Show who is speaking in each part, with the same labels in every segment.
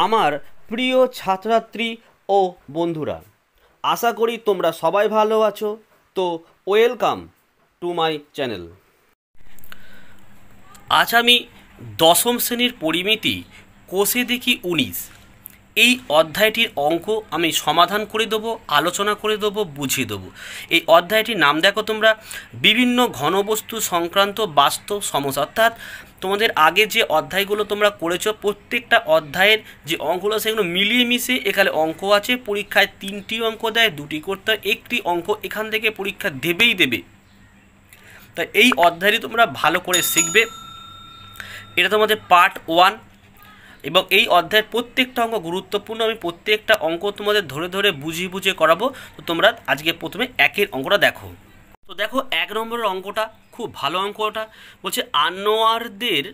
Speaker 1: আমার প্রিয় ছাত্রছাত্রী ও বন্ধুরা, আশা করি তোমরা সবাই ভালো আছো। তো ওয়েলকাম টু মাই চ্যানেল। আজ আমি দশম শ্রেণীর পরিমিতি কোষে দেখি 19 এই অধ্যায়টির অঙ্ক আমি সমাধান করে দেবো, আলোচনা করে দেবো, বুঝিয়ে দেবো। এই অধ্যায়টির নাম দেখো তোমরা, বিভিন্ন ঘনবস্তু সংক্রান্ত বাস্তব সমস্যা। অর্থাৎ তোমাদের আগে যে অধ্যায়গুলো তোমরা করেছো, প্রত্যেকটা অধ্যায়ের যে অঙ্কগুলো সেগুলো মিলিয়ে মিশিয়ে এখানে অঙ্ক আছে। পরীক্ষায় 3টি অঙ্ক দেয়, 2টি করতে হয়, একটি অঙ্ক এখান থেকে পরীক্ষা দেবেই দেবে। তাই এই অধ্যায়টি তোমরা ভালো করে শিখবে। এটা তোমাদের পার্ট 1 এবং এই অধ্যায়ের প্রত্যেকটা অঙ্ক গুরুত্বপূর্ণ। আমি প্রত্যেকটা অঙ্ক তোমাদের ধরে ধরে বুঝিয়ে বুঝিয়ে করাবো। তো তোমরা আজকে প্রথমে একের অঙ্কটা দেখো। তো দেখো 1 নম্বরের অঙ্কটা খুব ভালো অঙ্কটা বলছে, আনোয়ারদের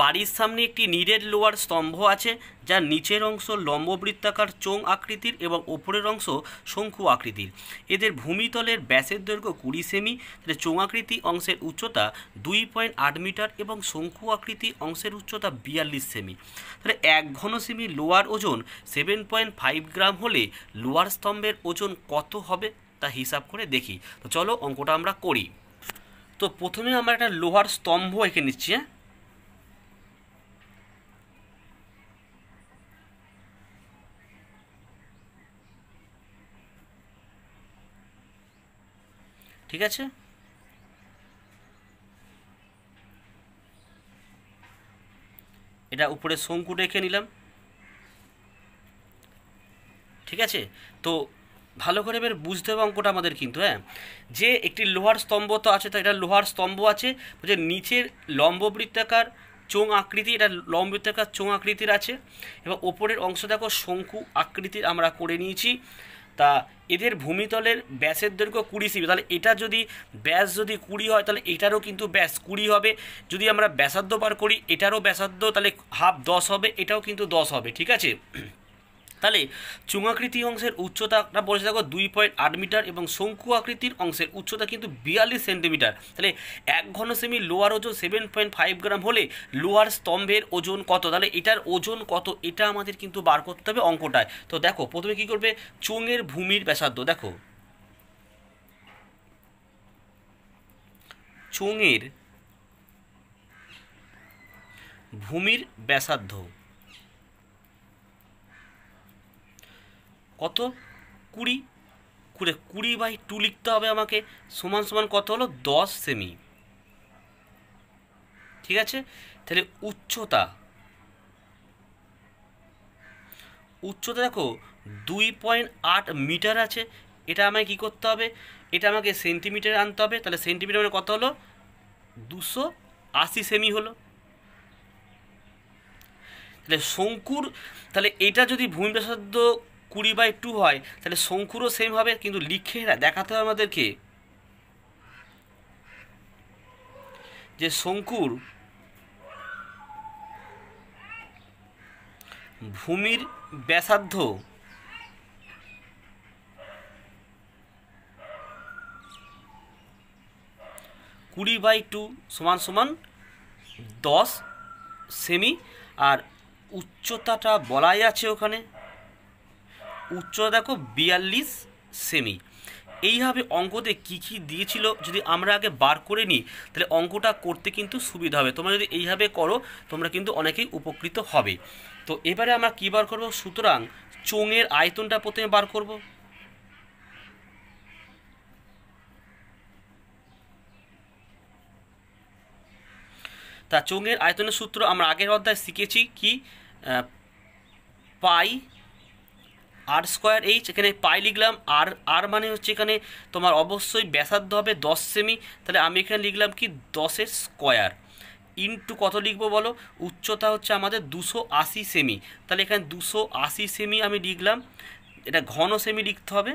Speaker 1: বাড়ির সামনে একটি নিরেট লোহার স্তম্ভ আছে, যার নিচের অংশ লম্ববৃত্তাকার চোঙ আকৃতির এবং ওপরের অংশ শঙ্কু আকৃতির। এদের ভূমিতলের ব্যাসের দৈর্ঘ্য 20 সেমি। তাহলে চোঙ আকৃতি অংশের উচ্চতা 2.8 মিটার এবং শঙ্কু আকৃতি অংশের উচ্চতা 42 সেমি। তাহলে 1 ঘন সেমি লোহার ওজন 7.5 গ্রাম হলে লোহার স্তম্ভের ওজন কত হবে তা হিসাব করে দেখি। তো চলো অঙ্কটা আমরা করি। তো প্রথমে আমরা একটা লোহার স্তম্ভ এঁকে নিচ্ছি। ঠিক আছে, এটা উপরে শঙ্কু রেখে নিলাম। ঠিক আছে, তো ভালো করে এবার বুঝতে হবে অঙ্কটা আমাদের কিন্তু, যে একটি লোহার স্তম্ভ তো আছে, তো এটা লোহার স্তম্ভ আছে, যে নিচের লম্ববৃত্তাকার চোঙ আকৃতি, এটা লম্ববৃত্তাকার চোঙ আকৃতির আছে এবং ওপরের অংশ দেখো শঙ্কু আকৃতির আমরা করে নিয়েছি। তা এদের ভূমিতলের ব্যাসের দৈর্ঘ্য 20 সেমি। তাহলে এটা যদি ব্যাস যদি 20 হয় তাহলে এটারও কিন্তু ব্যাস 20 হবে। যদি আমরা ব্যাসার্ধ বার করি, এটারও ব্যাসার্ধ তাহলে হাফ 10 হবে, এটাও কিন্তু 10 হবে। ঠিক আছে, তাহলে চুঙাকৃতি অংশের উচ্চতাটা বলছে দেখো 2.8 মিটার এবং শঙ্কু আকৃতির অংশের উচ্চতা কিন্তু 42 সেন্টিমিটার। তাহলে 1 ঘন সেমি লোহার ওজন 7.5 গ্রাম হলে লোহার স্তম্ভের ওজন কত? তাহলে এটার ওজন কত এটা আমাদের কিন্তু বার করতে হবে অঙ্কটায়। তো দেখো প্রথমে কি করবে, চোঙের ভূমির ব্যাসার্ধ দেখো, চোঙের ভূমির ব্যাসার্ধ কত? 20। 20/2 লিখতে হবে আমাকে, সমান সমান কত হলো? 10 সেমি। ঠিক আছে, তাহলে উচ্চতা দেখো 2.8 মিটার আছে। এটা আমাকে কী করতে হবে, এটা আমাকে সেন্টিমিটারে আনতে হবে। তাহলে সেন্টিমিটার মানে কত হলো? 280 সেমি হলো। তাহলে শঙ্কুর, তাহলে এটা যদি ভূমি ব্যাসার্ধ 20/2 হয় তাহলে শঙ্কুরও সেম হবে, কিন্তু লিখে দেখাতে হবে আমাদেরকে যে শঙ্কুর ভূমির ব্যাসার্ধ 20/2 সমান সমান 10 সেমি। আর উচ্চতাটা বলাই আছে ওখানে, উচ্চতা দেখো 42 সেমি। এইভাবে অঙ্কতে কী কী দিয়েছিল যদি আমরা আগে বার করে নিই তাহলে অঙ্কটা করতে কিন্তু সুবিধা হবে। তোমরা যদি এইভাবে করো তোমরা কিন্তু অনেকেই উপকৃত হবে। তো এবারে আমরা কী বার করব, সুতরাং চোঙের আয়তনটা প্রথমে বার করব। তা চোঙের আয়তনের সূত্র আমরা আগের অধ্যায় শিখেছি কি, পাই আর স্কোয়ার এইচ। এখানে পাই লিখলাম, আর মানে হচ্ছে এখানে তোমার অবশ্যই ব্যাসার্ধ হবে 10 সেমি। তাহলে আমি এখানে লিখলাম কি 10-এর স্কোয়ার ইন্টু কত লিখবো বলো, উচ্চতা হচ্ছে আমাদের 280 সেমি। তাহলে এখানে 280 সেমি আমি লিখলাম। এটা ঘন সেমি লিখতে হবে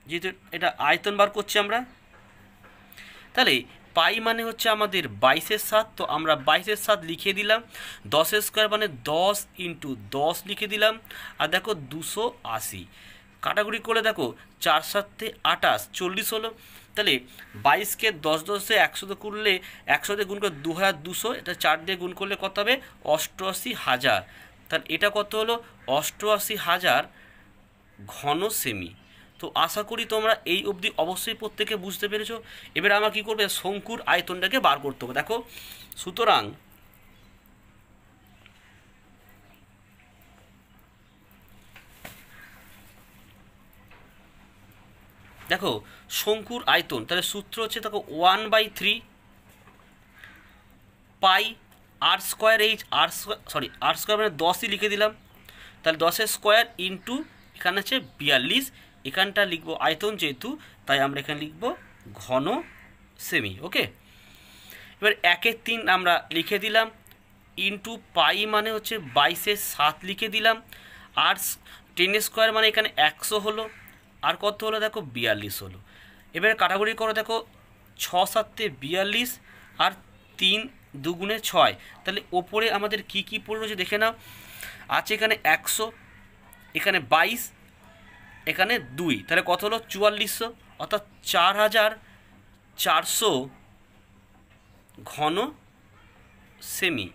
Speaker 1: যেহেতু এটা আয়তন বার করছি আমরা। তাহলে পাই মানে হচ্ছে আমাদের 22/7, তো আমরা 22/7 লিখে দিলাম। 10-এর স্কোয়ার মানে 10 ইন্টু 10 লিখে দিলাম। আর দেখো 280 কাটাকুটি করে দেখো 4-7 28 40 হলো। তাহলে 22কে 10 100 করলে 100 দিয়ে গুণ করে 2200, এটা 4 দিয়ে গুণ করলে কত হবে? 88,000। তাহলে এটা কত হলো 88,000 ঘন সেমি। তো আশা করি তোমরা এই অবধি অবশ্যই প্রত্যেকে বুঝতে পেরেছো। এবার আমার কী করবে, শঙ্কুর আয়তনটাকে বার করতে হবে। দেখো সুতরাং দেখো শঙ্কুর আয়তন, তাহলে সূত্র হচ্ছে দেখো 1/3 পাই আর স্কোয়ার এইচ, আর স্কোয়ার মানে 10ই লিখে দিলাম, তাহলে 10-এর স্কোয়ার ইন্টু এখানে হচ্ছে 42, এখানটা লিখবো আয়তন যেহেতু, তাই আমরা এখানে লিখবো ঘন সেমি। ওকে, এবার 1/3 আমরা লিখে দিলাম, ইন্টু পাই মানে হচ্ছে 22/7 লিখে দিলাম, আর 10 স্কোয়ার মানে এখানে 100 হলো, আর কত হলো দেখো 42 হলো। এবারে কাটাকুটি করো, দেখো 6×7 42 আর 3 2 6, তাহলে ওপরে আমাদের কি কি পড়লো যে দেখে নাও। আছে এখানে 100, এখানে 22, এখানে 2, তাহলে কত হলো 4400, অর্থাৎ 4400 ঘন সেমি।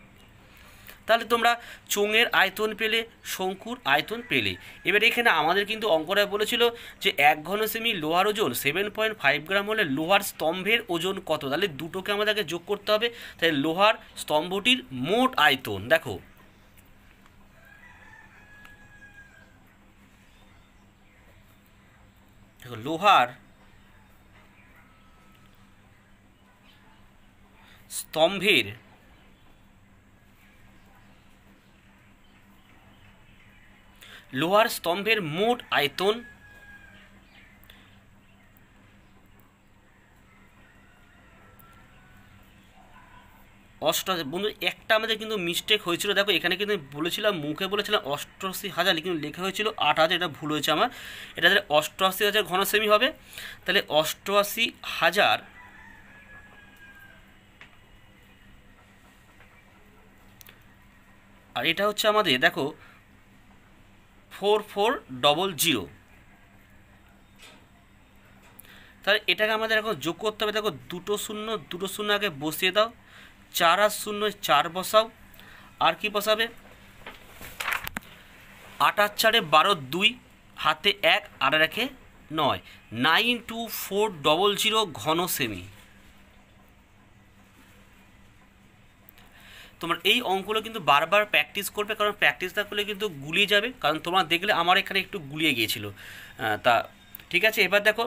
Speaker 1: তাহলে তোমরা চোঙের আয়তন পেলে, শঙ্কুর আয়তন পেলে। এবার এখানে আমাদের কিন্তু অঙ্কটা বলেছিল যে 1 ঘন সেমি লোহার ওজন 7.5 গ্রাম হলে লোহার স্তম্ভের ওজন কত। তাহলে দুটোকে আমাদেরকে যোগ করতে হবে। তাহলে লোহার স্তম্ভটির মোট আয়তন দেখো, লোহার স্তম্ভের মোট আয়তন বন্ধু একটা আমাদের কিন্তু মিস্টেক হয়েছিল। দেখো এখানে কিন্তু বলেছিলাম, মুখে বলেছিলাম 88,000, কিন্তু লেখা হয়েছিল 8,000, এটা ভুল হয়েছে আমার। এটা তাহলে 88,000 ঘন সেমি হবে। তাহলে 88,000 আর এটা হচ্ছে আমাদের দেখো 4400। তাহলে এটাকে আমাদের এখন যোগ করতে হবে। দেখো দুটো শূন্য আগে বসিয়ে দাও, 4 আর 0 4 বসাও, আর কি বসাবে 8 আর 4 12 2, হাতে 1 আর 1 9, 92400 ঘন সেমি। তোমার এই অঙ্কগুলো কিন্তু বারবার প্র্যাকটিস করবে, কারণ প্র্যাকটিস না করলে কিন্তু গুলিয়ে যাবে। কারণ তোমরা দেখলে আমার এখানে একটু গুলিয়ে গিয়েছিল। তা ঠিক আছে, এবার দেখো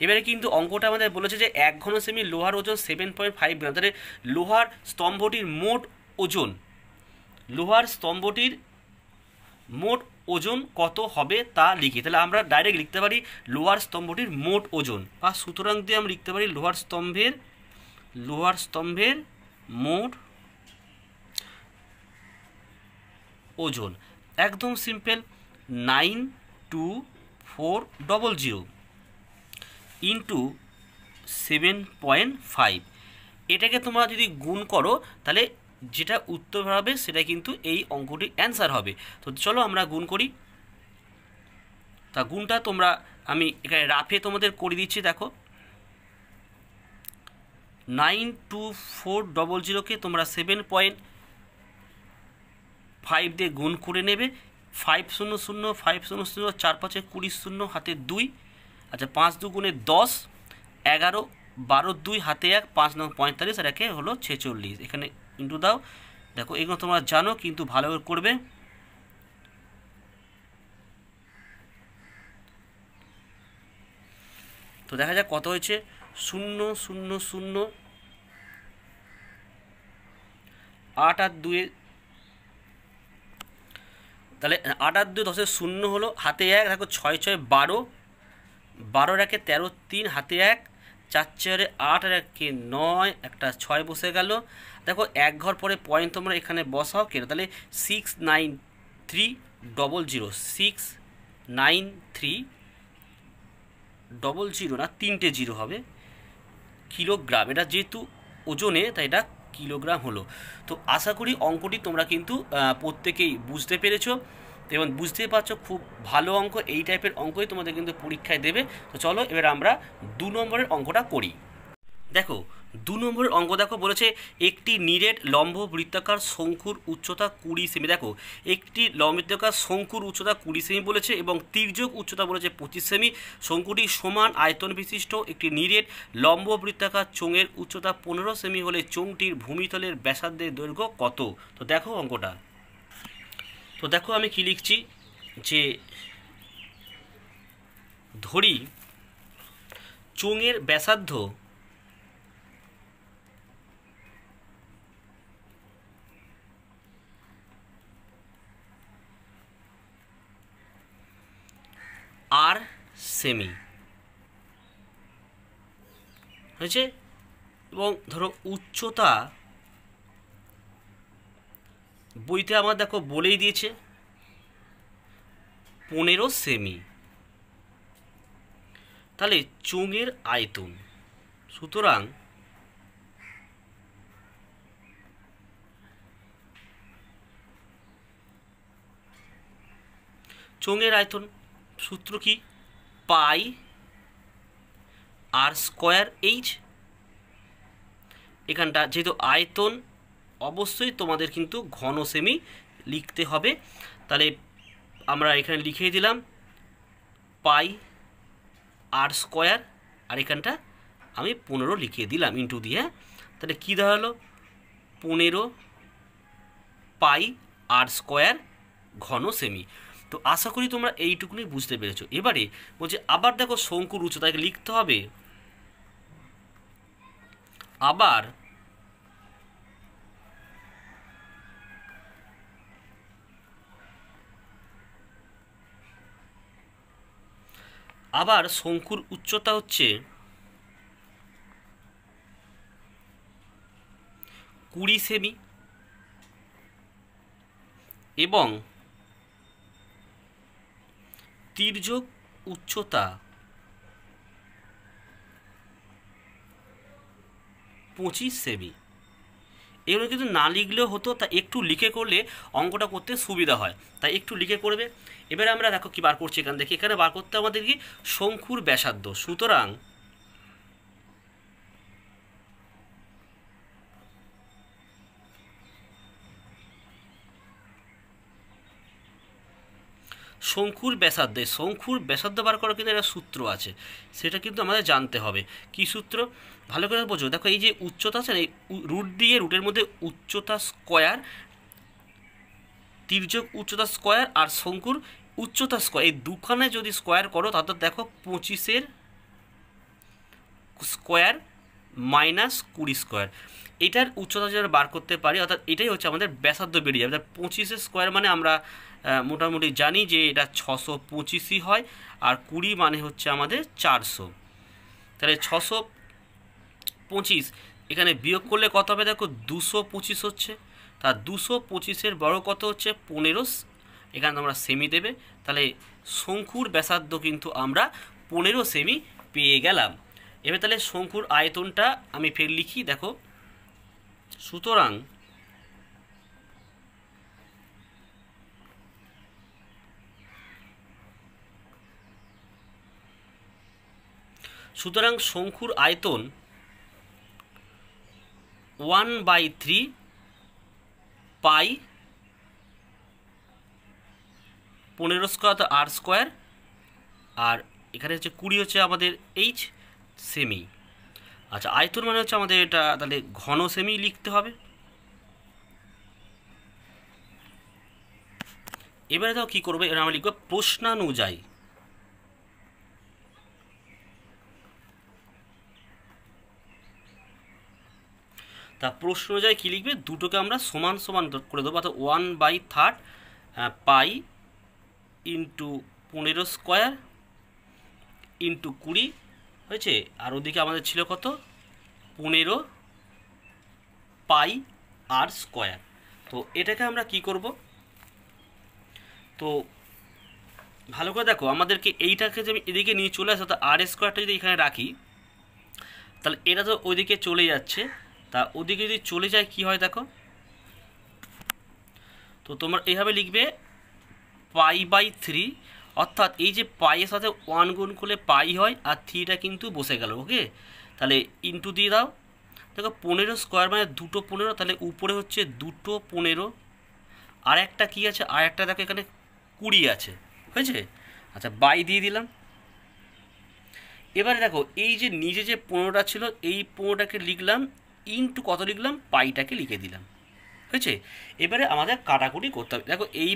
Speaker 1: এবারে কিন্তু অঙ্কটা আমাদের বলেছে যে 1 ঘন সেমি লোহার ওজন 7.5 গ্রাম। তাহলে লোহার স্তম্ভটির মোট ওজন কত হবে তা লিখি। তাহলে আমরা ডাইরেক্ট লিখতে পারি লোহার স্তম্ভটির মোট ওজন, বা সুতরাং দিয়ে আমরা লিখতে পারি লোহার স্তম্ভের মোট ওজন। একদম সিম্পল, 92400 ইন্টু 7.5। এটাকে তোমরা যদি গুণ করো তাহলে যেটা উত্তর হবে সেটা কিন্তু এই অঙ্কটির অ্যান্সার হবে। তো চলো আমরা গুণ করি। তা গুণটা তোমরা আমি এখানে রাফে তোমাদের করে দিচ্ছি। দেখো 92400কে তোমরা 7.5 দিয়ে গুণ করে নেবে। 500 500 4 5 20 0 হাতে 2, আচ্ছা 5 2 গুণে 10, 11 12 2 হাতে 1, 5 9 45 আর 1 হলো 46। এখানে ইন্টু দাও। দেখো এগুলো তোমরা জানো, কিন্তু ভালো করে করবে। তো দেখা যাক কত হয়েছে, 0 0 0 8 আর 2, তাহলে 8 আর 2 10 0 হলো, হাতে 1, দেখো 6 6 12, 12 1 13 3 হাতে 1, 4 4 8 আর 1 9, একটা 6 বসে গেল। দেখো 1 ঘর পরে পয়েন্ট তোমরা এখানে বসাও কেন, তাহলে 69300 69300 না 3টে 0 হবে কিলোগ্রাম। এটা যেহেতু ওজনে তাই এটা কিলোগ্রাম হলো। তো আশা করি অঙ্কটি তোমরা কিন্তু প্রত্যেকেই বুঝতে পেরেছো এবং বুঝতেই পারছো খুব ভালো অঙ্ক। এই টাইপের অঙ্কই তোমাদের কিন্তু পরীক্ষায় দেবে। তো চলো এবার আমরা 2 নম্বরের অঙ্কটা করি। দেখো 2 নম্বরের অঙ্ক দেখো বলেছে একটি নিরেট লম্ব বৃত্তাকার শঙ্কুর উচ্চতা 20 সেমি। দেখো একটি লম্ববৃত্তাকার শঙ্কুর উচ্চতা 20 সেমি বলেছে এবং তির্যক উচ্চতা বলেছে 25 সেমি। শঙ্কুটি সমান আয়তন বিশিষ্ট একটি নিরেট লম্ব বৃত্তাকার চোঙের উচ্চতা 15 সেমি হলে চোঙটির ভূমিতলের ব্যাসার্ধের দৈর্ঘ্য কত? তো দেখো অঙ্কটা, তো দেখো আমি কি লিখছি যে ধরি চোঙের ব্যাসার্ধ আর সেমি হয়েছে এবং ধরো উচ্চতা বইতে আমার দেখো বলেই দিয়েছে 15 সেমি। তাহলে চোঙের আয়তন, সুতরাং চোঙের আয়তন সূত্র কি? পাই আর স্কোয়ার এইচ। এখানটা যেহেতু আয়তন অবশ্যই তোমাদের কিন্তু ঘন সেমি লিখতে হবে, তাহলে আমরা এখানে লিখে দিলাম পাই আর স্কোয়ার, আর এখানটা আমি 15 লিখিয়ে দিলাম ইন্টু দিয়ে। তাহলে কী দাঁড়ালো? 15 পাই আর স্কোয়ার ঘন সেমি। তো আশা করি তোমরা এইটুকুনি বুঝতে পেরেছো। এবারে বলছে আবার দেখো শঙ্কুর উচ্চতাকে লিখতে হবে, আবার শঙ্কুর উচ্চতা হচ্ছে 20 সেমি এবং তির্যক উচ্চতা 25 সেমি। এগুলো কিন্তু না লিখলেও হতো, তা একটু লিখে করলে অঙ্কটা করতে সুবিধা হয়, তাই একটু লিখে করবে। এবারে আমরা দেখো কি বার করছি, এখান থেকে এখানে বার করতে আমাদের কি শঙ্কুর ব্যাসার্ধ। সুতরাং শঙ্কুর ব্যাসার্ধ বার করার কিন্তু একটা সূত্র আছে, সেটা কিন্তু আমাদের জানতে হবে। কি সূত্র? ভালো করে বোঝো। দেখো এই যে উচ্চতা আছে না, এই রুট দিয়ে রুটের মধ্যে উচ্চতা স্কোয়ার, তির্যক উচ্চতা স্কোয়ার আর শঙ্কুর উচ্চতা স্কোয়ার, এই দুখানে যদি স্কোয়ার করো তাহলে দেখো 25 স্কোয়ার মাইনাস 20 স্কোয়ার, এটার উচ্চতা যদি বার করতে পারি অর্থাৎ এটাই হচ্ছে আমাদের ব্যাসার্ধ বেরিয়ে যাবে। 25 স্কোয়ার মানে আমরা মোটামুটি জানি যে এটা 625 হয়, আর 20 মানে হচ্ছে আমাদের 400। তাহলে 625 এখানে বিয়োগ করলে কত হবে? দেখো 225 হচ্ছে, তা 225-এর বড় কত হচ্ছে 15, এখানে আমরা সেমি দেবে। তাহলে শঙ্কুর ব্যাসার্ধ কিন্তু আমরা 15 সেমি পেয়ে গেলাম। এবার তাহলে শঙ্কুর আয়তনটা আমি ফের লিখি, দেখো সুতরাং শঙ্কুর আয়তন 1/3 পাই 15 স্কোয়ার তো আর স্কোয়ার, আর এখানে হচ্ছে 20 হচ্ছে আমাদের এইচ সেমি। আচ্ছা, আয়তন মানে হচ্ছে আমাদের এটা তাহলে ঘন সেমি লিখতে হবে। এবারে দাও কী করবো, এবার আমরা লিখবো প্রশ্নানুযায়ী। তা প্রশ্ন অনুযায়ী কী লিখবে? দুটোকে আমরা সমান সমান করে দেবো, অর্থাৎ 1/3 পাই ইন্টু 15 স্কোয়ার ইন্টু 20 হয়েছে, আর ওদিকে আমাদের ছিল কত? 15 পাই আর স্কোয়ার। তো এটাকে আমরা কি করব? তো ভালো করে দেখো, আমাদেরকে এইটাকে যে আমি এদিকে নিয়ে চলে আসো, তো আর স্কোয়ারটা যদি এখানে রাখি তাহলে এটা তো ওইদিকে চলে যাচ্ছে, তা ওদিকে যদি চলে যায় কি হয় দেখো, তো তোমরা এইভাবে লিখবে π/3, অর্থাৎ এই যে পাইয়ের সাথে 1 গুণ করলে পাই হয় আর 3টা কিন্তু বসে গেল। ওকে, তাহলে ইন্টু দিয়ে দাও। দেখো 15 স্কোয়ার মানে 2 15, তাহলে উপরে হচ্ছে 2 15, আর একটা কী আছে, আর একটা দেখো এখানে 20 আছে, হয়েছে। আচ্ছা বাই দিয়ে দিলাম। এবারে দেখো এই যে নিচে যে 15টা ছিল, এই 15টাকে লিখলাম, ইন্টু কত লিখলাম, পাইটাকে লিখে দিলাম, হয়েছে। এবারে আমাদের কাটাকুটি করতে হবে। দেখো এই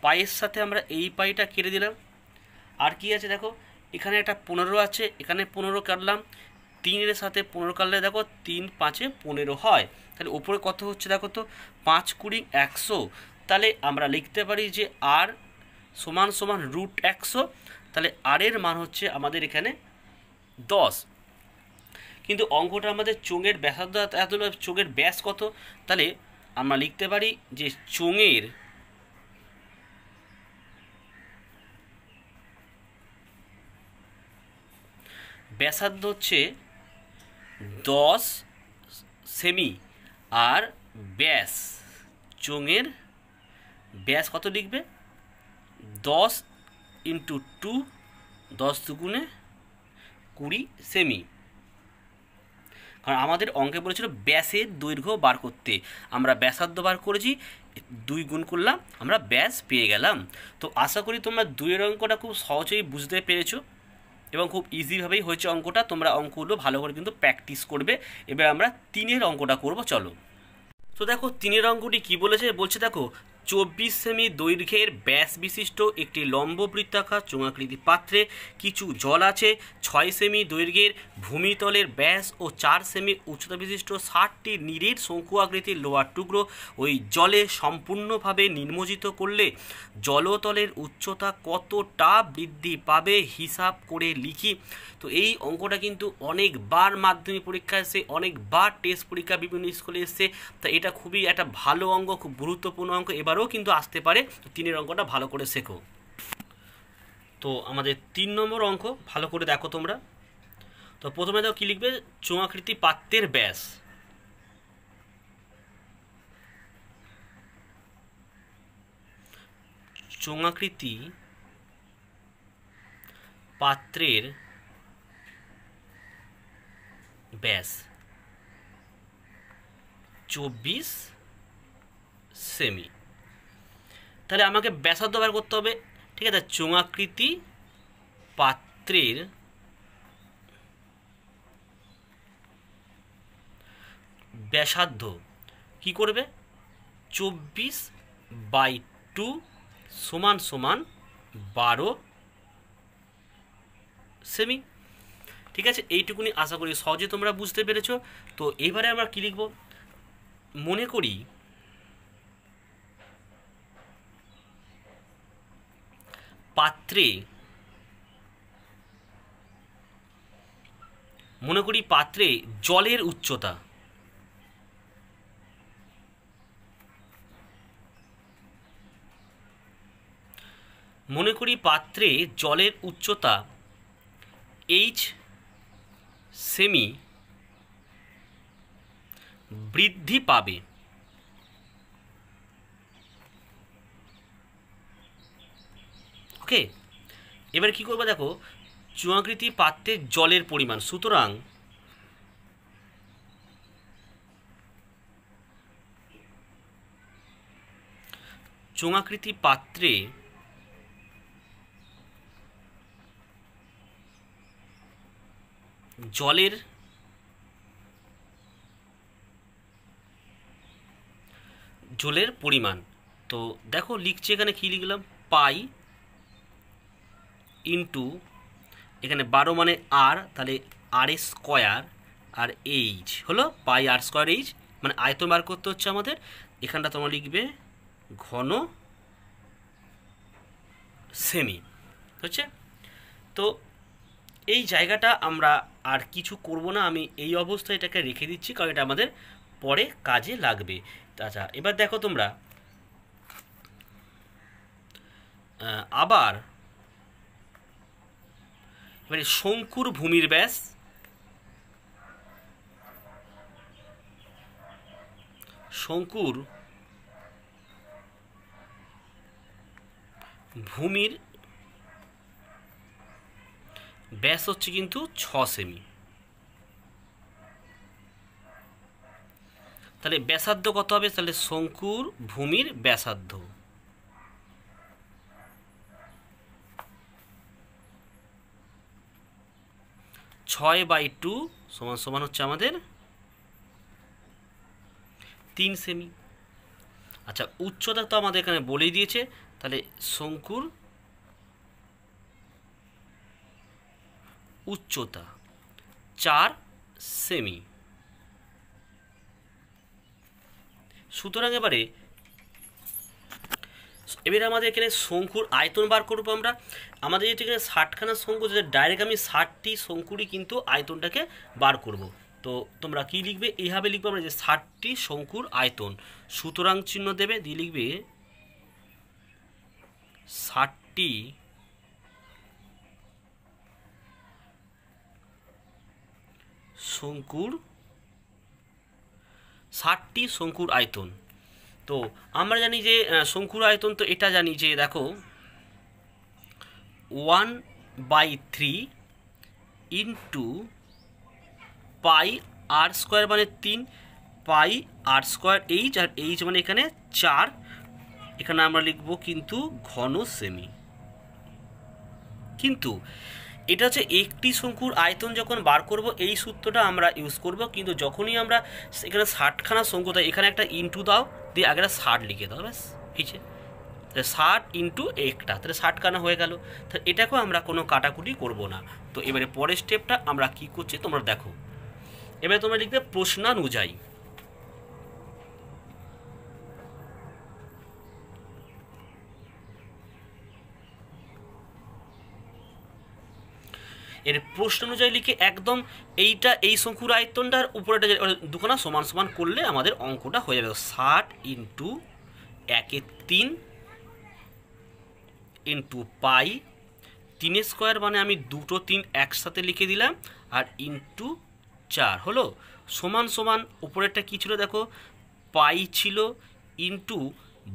Speaker 1: পাইয়ের সাথে আমরা এই পাইটা কেটে দিলাম। আর কি আছে দেখো, এখানে একটা 15 আছে, এখানে 15 কাটলাম, 3-এর সাথে 15 কাটলে দেখো 3 5 15 হয়। তাহলে উপরে কত হচ্ছে দেখো তো, 5 20 100। তাহলে আমরা লিখতে পারি যে আর সমান সমান √100। তাহলে আর এর মান হচ্ছে আমাদের এখানে 10। কিন্তু অঙ্কটা আমাদের চোঙের ব্যাসার্ধ এত, চোঙের ব্যাস কত, তাহলে আমরা লিখতে পারি যে চোঙের ব্যাসার্ধ হচ্ছে 10 সেমি, আর ব্যাস, চোঙের ব্যাস কত লিখবে, 10 × 2, 10 দুগুণে 20 সেমি। কারণ আমাদের অঙ্কে বলেছিল ব্যাসের দৈর্ঘ্য বার করতে, আমরা ব্যাসার্ধ বার করেছি, 2 গুণ করলাম, আমরা ব্যাস পেয়ে গেলাম। তো আশা করি তোমরা 2-এর অঙ্কটা খুব সহজেই বুঝতে পেরেছো এবং খুব ইজিভাবেই হয়েছে অঙ্কটা। তোমরা অঙ্কগুলো ভালো করে কিন্তু প্র্যাকটিস করবে। এবার আমরা 3-এর অঙ্কটা করব, চলো। তো দেখো 3-এর অঙ্কটি কী বলেছে, বলছে দেখো 24 সেমি দৈর্ঘ্যের ব্যাস বিশিষ্ট একটি লম্ব বৃত্তাকার চোঙাকৃতি পাত্রে কিছু জল আছে। 6 সেমি দৈর্ঘ্যের ভূমিতলের ব্যাস ও 4 সেমি উচ্চতা বিশিষ্ট 60টি নীরের শঙ্কু আকৃতির লোহার টুকরো ওই জলে সম্পূর্ণভাবে নিমজ্জিত করলে জলতলের উচ্চতা কতটা বৃদ্ধি পাবে হিসাব করে লিখি। তো এই অঙ্কটা কিন্তু অনেকবার মাধ্যমিক পরীক্ষা এসে, অনেকবার টেস্ট পরীক্ষা বিভিন্ন স্কুলে এসছে। তা এটা খুবই একটা ভালো অঙ্ক, খুব গুরুত্বপূর্ণ অঙ্ক, এবারেও কিন্তু আসতে পারে। 3-এর অঙ্কটা ভালো করে শেখো। তো আমাদের 3 নম্বর অঙ্ক ভালো করে দেখো তোমরা। তো প্রথমে দেখো কী লিখবে, চোঙাকৃতি পাত্রের ব্যাস। চোঙাকৃতি পাত্রের ব্যাস 24 সেমি। তাহলে আমাকে ব্যাসার্ধ বার করতে হবে, ঠিক আছে। চোঙাকৃতি পাত্রের ব্যাসার্ধ কি করবে, 24/2 সমান সমান 12 সেমি। ঠিক আছে, এইটুকুনি আশা করি সহজে তোমরা বুঝতে পেরেছো। তো এইবারে আমরা কি লিখব, মনে করি পাত্রে জলের উচ্চতা, মনে করি পাত্রে জলের উচ্চতা h সেমি বৃদ্ধি পাবে। ওকে, এবার কি করবো দেখো, চোঙাকৃতি পাত্রের জলের পরিমাণ, সুতরাং চোঙাকৃতি পাত্রে জলের পরিমাণ। তো দেখো লিখছি, এখানে কি লিখলাম, পাই ইন্টু এখানে 12 মানে আর, তাহলে আর স্কোয়ার, আর এইচ হলো পাই আর স্কোয়ার এইচ, মানে আয়তন বার করতে হচ্ছে আমাদের। এখানটা তোমরা লিখবে ঘন সেমি, হচ্ছে। তো এই জায়গাটা আমরা আর কিছু করব না, আমি এই অবস্থায় এটাকে রেখে দিচ্ছি, কারণ এটা আমাদের পরে কাজে লাগবে। আচ্ছা এবার দেখো তোমরা আবার এবারে শঙ্কুর ভূমির ব্যাস, শঙ্কুর ভূমির ব্যাস হচ্ছে কিন্তু 6 সেমি। তাহলে ব্যাসার্ধ কত হবে? তাহলে শঙ্কুর ভূমির ব্যাসার্ধ 6/2 সমান সমান হচ্ছে আমাদের 3 সেমি। আচ্ছা, উচ্চতা তো আমাদের এখানে বলেই দিয়েছে, তাহলে শঙ্কুর উচ্চতা 4 সেমি। সুতরাং এবারে আমাদের এখানে শঙ্কুর আয়তন বার করবো আমরা। আমাদের যেটা এখানে 60খানা শঙ্কু, যেটা ডাইরেক্ট আমি 60টি শঙ্কুরই কিন্তু আয়তনটাকে বার করব। তো তোমরা কি লিখবে? এইভাবে লিখবো আমরা যে 60টি শঙ্কুর আয়তন, সুতরাং চিহ্ন দেবে, দিয়ে লিখবে 60টি শঙ্কুর আয়তন। তো আমরা জানি যে শঙ্কুর আয়তন, তো এটা জানি যে দেখো 1/3 ইন্টু পাই আর স্কোয়ার মানে 3, পাই আর স্কোয়ার এইচ, আর এইচ মানে এখানে 4, এখানে আমরা লিখব কিন্তু ঘন সেমি। কিন্তু এটা হচ্ছে একটি শঙ্কুর আয়তন যখন বার করব এই সূত্রটা আমরা ইউজ করব, কিন্তু যখনই আমরা এখানে 60খানা শঙ্কু, তাই এখানে একটা ইন্টু দাও, দিয়ে আগে 60 লিখে দাও, ব্যাস হয়েছে। তাহলে 60 ইন্টু একটা, তাহলে 60খানা হয়ে গেল। তাহলে এটাকেও আমরা কোনো কাটাকুটি করব না। তো এবারে পরের স্টেপটা আমরা কি করছি তোমরা দেখো। এবারে তোমরা লিখবে প্রশ্নানুযায়ী। এর প্রশ্ন অনুযায়ী লিখে একদম এইটা এই শঙ্কুর আয়তনটার উপরেটা দুখানা সমান সমান করলে আমাদের অঙ্কটা হয়ে যাবে। 60 ইন্টু 1/3 ইন্টু পাই, 3 স্কোয়ার মানে আমি দুটো 3 একসাথে লিখে দিলাম, আর ইন্টু 4 হলো, সমান সমান উপরেরটা কী ছিল দেখো, পাই ছিল ইন্টু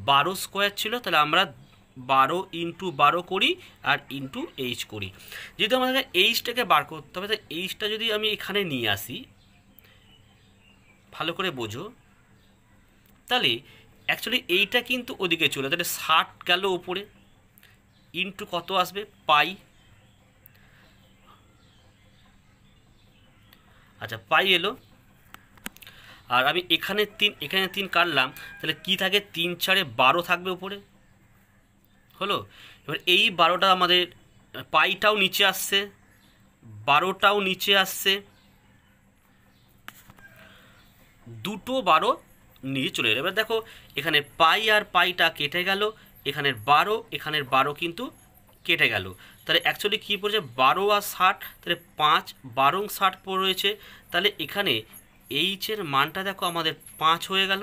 Speaker 1: 12 স্কোয়ার ছিল। তাহলে আমরা 12 ইন্টু 12 করি আর ইন্টু এইচ করি। যেহেতু আমাদের এইচটাকে বার করতে হবে, তাই এইচটা যদি আমি এখানে নিয়ে আসি, ভালো করে বোঝো, তাহলে অ্যাকচুয়ালি এইটা কিন্তু ওদিকে চলে, তাহলে 60 গেল উপরে, ইন্টু কত আসবে? পাই। আচ্ছা, পাই এলো, আর আমি এখানে 3 কাটলাম, তাহলে কি থাকে? 3 4 12 থাকবে উপরে, হলো। এবার এই 12টা আমাদের পাইটাও নিচে আসছে, 12টাও নিচে আসছে, দুটো 12 নিচে চলে এলো। এবার দেখো এখানে পাই আর পাইটা কেটে গেল, এখানের 12 এখানের 12 কিন্তু কেটে গেল। তাহলে অ্যাকচুয়ালি কী পড়েছে? 12 আর 60, তাহলে 5 12 60 রয়েছে। তাহলে এখানে এইচের মানটা দেখো আমাদের 5 হয়ে গেল।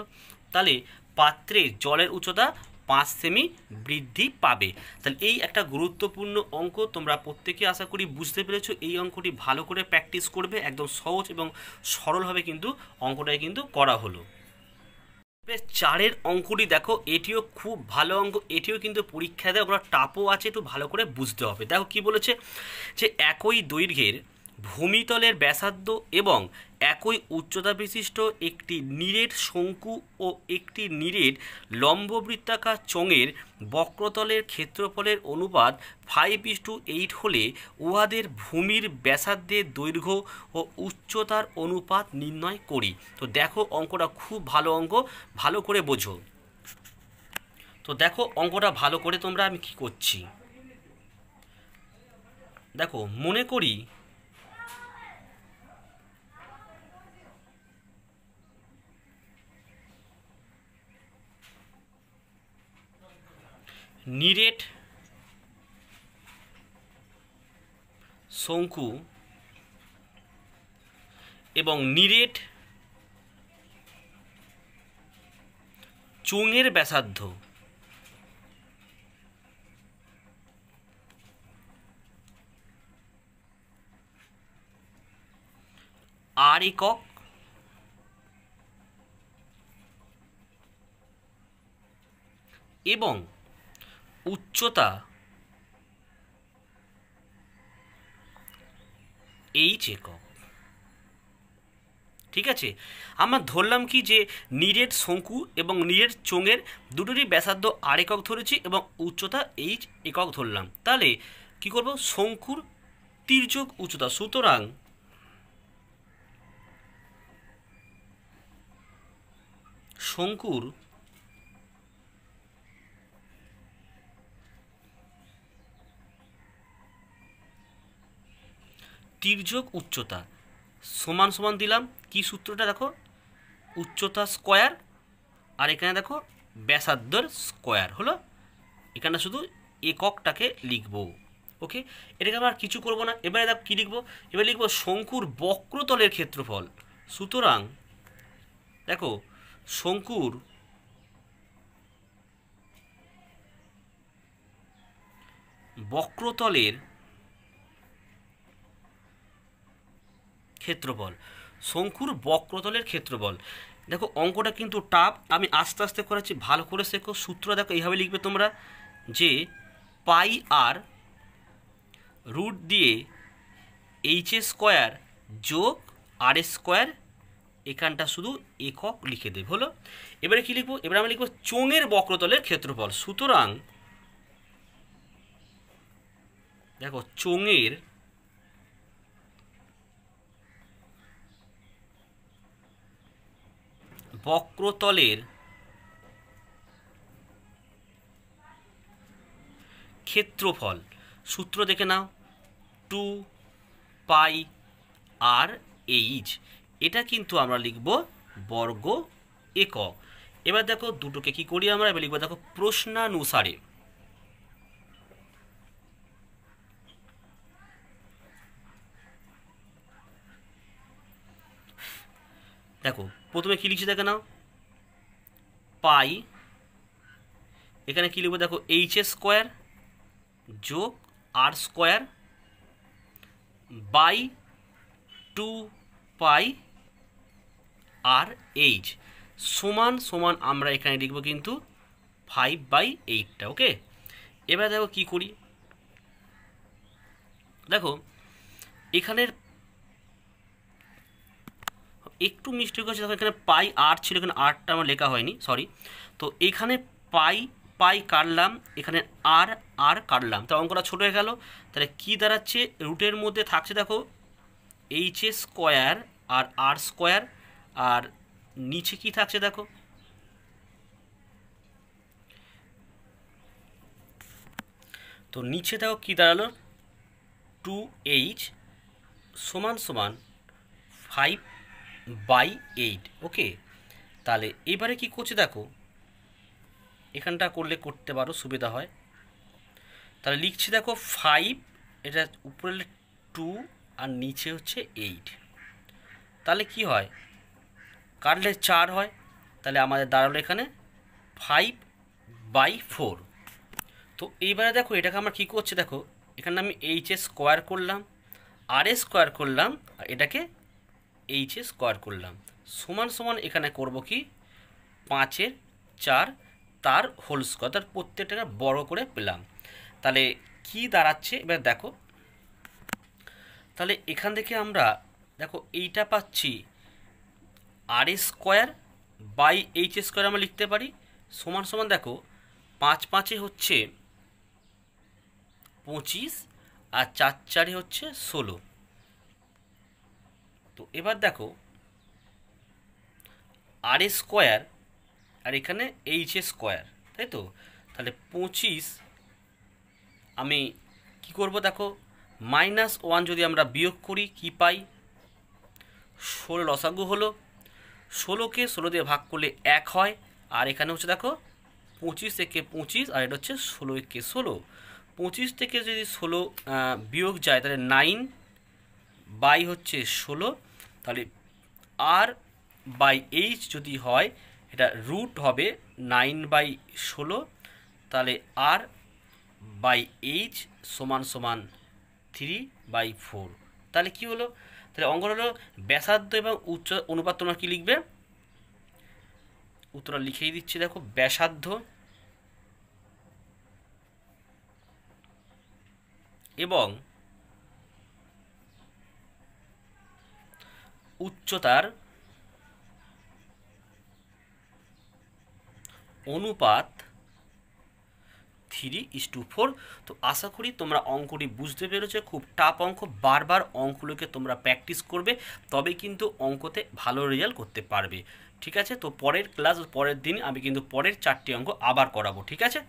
Speaker 1: তাহলে পাত্রে জলের উচ্চতা 5 সেমি বৃদ্ধি পাবে। তাহলে এই একটা গুরুত্বপূর্ণ অঙ্ক, তোমরা প্রত্যেকে আশা করি বুঝতে পেরেছো। এই অঙ্কটি ভালো করে প্র্যাকটিস করবে, একদম সহজ এবং সরলভাবে কিন্তু অঙ্কটাই কিন্তু করা হলো। 4 অঙ্কটি দেখো, এটিও খুব ভালো অঙ্ক, এটিও কিন্তু পরীক্ষা দেয়, ওরা টাপও আছে, একটু ভালো করে বুঝতে হবে। দেখো কি বলেছে, যে একই দৈর্ঘ্যের ভূমিতলের ব্যাসার্ধ এবং একই উচ্চতা বিশিষ্ট একটি নিরেট শঙ্কু ও একটি নিরেট লম্ববৃত্তাকার চোঙের বক্রতলের ক্ষেত্রফলের অনুপাত 5:8 হলে উহাদের ভূমির ব্যাসার্ধের দৈর্ঘ্য ও উচ্চতার অনুপাত নির্ণয় করি। তো দেখো অঙ্কটা খুব ভালো অঙ্ক, ভালো করে বোঝো। তো দেখো অঙ্কটা ভালো করে তোমরা, আমি কি করছি দেখো, মনে করি নিরেট শঙ্কু এবং নিরেট চোঙের ব্যাসার্ধ আর একক এবং উচ্চতা এইচ একক। ঠিক আছে, আমরা ধরলাম কি যে নিরেট শঙ্কু এবং নিরেট চোঙের দুটোরই ব্যাসার্ধ আর একক ধরেছি এবং উচ্চতা এইচ একক ধরলাম। তাহলে কি করব, শঙ্কুর তির্যক উচ্চতা, সুতরাং শঙ্কুর তির্যক উচ্চতা সমান সমান দিলাম কি সূত্রটা দেখো, উচ্চতা স্কোয়ার আর এখানে দেখো ব্যাসার্ধর স্কোয়ার হলো, এখানে শুধু এককটাকে লিখব। ওকে, এটাকে আমরা আর কিছু করব না। এবারে দেখো কী লিখবো, এবার লিখবো শঙ্কুর বক্রতলের ক্ষেত্রফল। সুতরাং দেখো শঙ্কুর বক্রতলের ক্ষেত্রফল, শঙ্কুর বক্রতলের ক্ষেত্রফল। দেখো অঙ্কটা কিন্তু টাফ, আমি আস্তে আস্তে করেছি, ভালো করে শেখো। সূত্র দেখো এইভাবে লিখবে তোমরা, যে পাই আর রুট দিয়ে এইচ স্কোয়ার যোগ আর স্কোয়ার, এখানটা শুধু একক লিখে দেব হলো। এবারে কি লিখবো, এবারে আমি লিখবো চোঙের বক্রতলের ক্ষেত্রফল। সুতরাং দেখো চোঙের বক্রতলের ক্ষেত্রফল, সূত্র দেখে নাও, 2 পাই আর এইচ, এটা কিন্তু আমরা লিখব বর্গ একক। এবার দেখো দুটোকে কি করি আমরা, এবার লিখবো দেখো প্রশ্নানুসারে। দেখো প্রথমে কি লিখছি দেখে নাও, পাই, এখানে কি লিখবো দেখো এইচ স্কোয়ার যোগ r square by 2 pi r H সমান সমান আমরা এখানে লিখবো কিন্তু 5/8টা। ওকে, এবার দেখো কি করি, দেখো এখানের একটু মিস্টেক হয়েছে, দেখো এখানে পাই আর ছিল, এখানে আরটা আমার লেখা হয়নি, সরি। তো এখানে পাই পাই কাটলাম, এখানে আর আর কাটলাম, তো অঙ্কটা ছোটো হয়ে গেল। তাহলে কি দাঁড়াচ্ছে, রুটের মধ্যে থাকছে দেখো এইচ স্কোয়ার আর আর স্কোয়ার, আর নিচে কি থাকছে দেখো, তো নিচে দেখো কি দাঁড়ালো 2h সমান সমান 5/8। ওকে, তাহলে এবারে কি করছে দেখো, এখানটা করলে করতে পারো, সুবিধা হয়। তাহলে লিখছি দেখো 5, এটা উপরে 2 আর নিচে হচ্ছে 8, তাহলে কি হয়, কাটলে 4 হয়, তাহলে আমাদের দাঁড়ালো এখানে 5/4। তো এইবারে দেখো এটাকে আমরা কী করছি দেখো, এখানে আমি এইচ স্কোয়ার করলাম, আর স্কোয়ার করলাম, আর এটাকে এইচ স্কোয়ার করলাম, সমান সমান এখানে করব কি 5-এর 4 তার হোল স্কোয়ার, তার প্রত্যেকটা বড় করে পেলাম। তাহলে কি দাঁড়াচ্ছে এবার দেখো, তাহলে এখান থেকে আমরা দেখো এইটা পাচ্ছি আর স্কোয়ার বাই এইচ স্কোয়ার আমরা লিখতে পারি, সমান সমান দেখো 5-5 হচ্ছে 25 আর 4-4 হচ্ছে 16। তো এবার দেখো আর স্কোয়ার আর এখানে এইচ স্কোয়ার, তাই তো, তাহলে 25 আমি কি করব দেখো -1 যদি আমরা বিয়োগ করি কি পাই, 16 লসাগু হলো, 16কে 16 দিয়ে ভাগ করলে 1 হয়, আর এখানে হচ্ছে দেখো 25 থেকে 25 আর এটা হচ্ছে 16 16, 25 থেকে যদি 16 বিয়োগ যায় তাহলে 9 বাই হচ্ছে 16, তাহলে আর বাই এইচ যদি হয় এটা রুট হবে 9/16, তাহলে আর বাই এইচ সমান সমান 3/4। তাহলে কি হলো, তাহলে অঙ্ক হলো ব্যাসার্ধ এবং উচ্চ অনুপাত, তোমরা কী লিখবে, উত্তরটা লিখেই দিচ্ছি দেখো, ব্যাসার্ধ এবং উচ্চতার অনুপাত 3:4। তো আশা করি তোমরা অঙ্কটি বুঝতে পেরেছো। খুব টাফ অঙ্ক, বারবার অঙ্কগুলোকে তোমরা প্র্যাকটিস করবে, তবে কিন্তু অঙ্কতে ভালো রেজাল্ট করতে পারবে। ঠিক আছে, তো পরের ক্লাস, পরের দিন আমি কিন্তু পরের 4টি অঙ্ক আবার করাবো। ঠিক আছে।